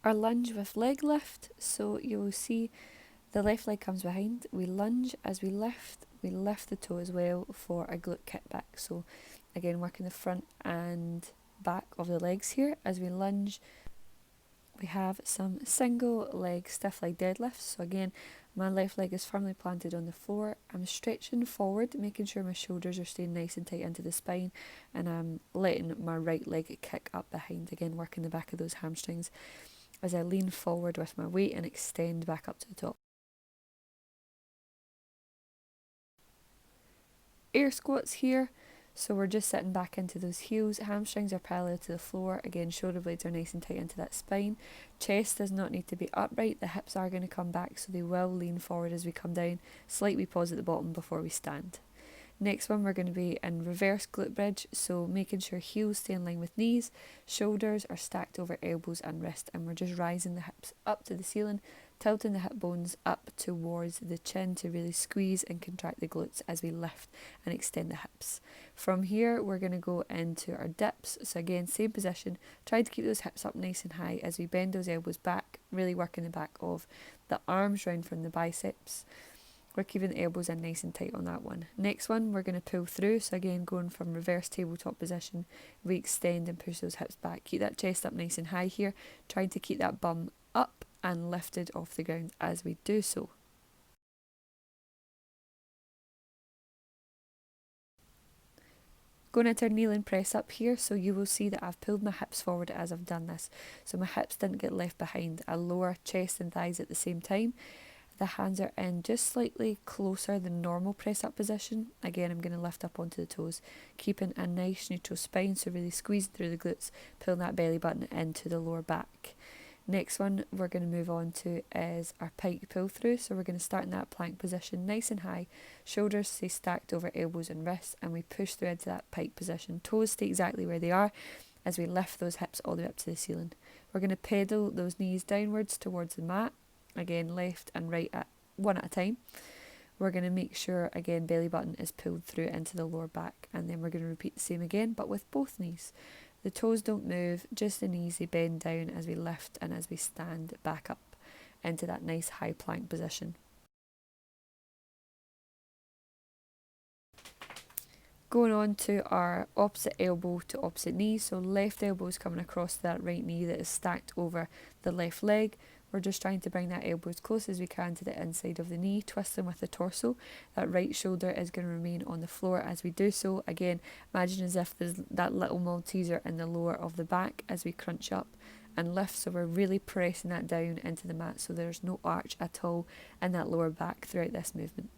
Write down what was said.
our lunge with leg lift. So you will see the left leg comes behind, we lunge as we lift the toe as well for a glute kickback. So again, working the front and back of the legs here as we lunge. We have some single leg stiff leg deadlifts. So again, my left leg is firmly planted on the floor. I'm stretching forward, making sure my shoulders are staying nice and tight into the spine, and I'm letting my right leg kick up behind, again working the back of those hamstrings as I lean forward with my weight and extend back up to the top. Air squats here. So we're just sitting back into those heels, hamstrings are parallel to the floor, again shoulder blades are nice and tight into that spine. Chest does not need to be upright, the hips are going to come back, so they will lean forward as we come down, slightly pause at the bottom before we stand. Next one, we're going to be in reverse glute bridge, so making sure heels stay in line with knees, shoulders are stacked over elbows and wrist, and we're just rising the hips up to the ceiling, tilting the hip bones up towards the chin to really squeeze and contract the glutes as we lift and extend the hips. From here, we're going to go into our dips, so again, same position, try to keep those hips up nice and high as we bend those elbows back, really working the back of the arms round from the biceps. We're keeping the elbows in nice and tight on that one. Next one, we're going to pull through. So again, going from reverse tabletop position, we extend and push those hips back. Keep that chest up nice and high here, trying to keep that bum up and lifted off the ground as we do so. Going into our kneeling press up here, so you will see that I've pulled my hips forward as I've done this. So my hips didn't get left behind. I lower chest and thighs at the same time. The hands are in just slightly closer than normal press up position. Again, I'm going to lift up onto the toes, keeping a nice neutral spine, so really squeezing through the glutes, pulling that belly button into the lower back. Next one we're going to move on to is our pike pull through. So we're going to start in that plank position nice and high, shoulders stay stacked over elbows and wrists, and we push through into that pike position. Toes stay exactly where they are as we lift those hips all the way up to the ceiling. We're going to pedal those knees downwards towards the mat. Again, left and right at one at a time. We're going to make sure, again, belly button is pulled through into the lower back, and then we're going to repeat the same again, but with both knees. The toes don't move, just the knees, they bend down as we lift and as we stand back up into that nice high plank position. Going on to our opposite elbow to opposite knee, so left elbow is coming across that right knee that is stacked over the left leg. We're just trying to bring that elbow as close as we can to the inside of the knee, twisting with the torso. That right shoulder is going to remain on the floor as we do so. Again, imagine as if there's that little Malteser in the lower of the back as we crunch up and lift, so we're really pressing that down into the mat so there's no arch at all in that lower back throughout this movement.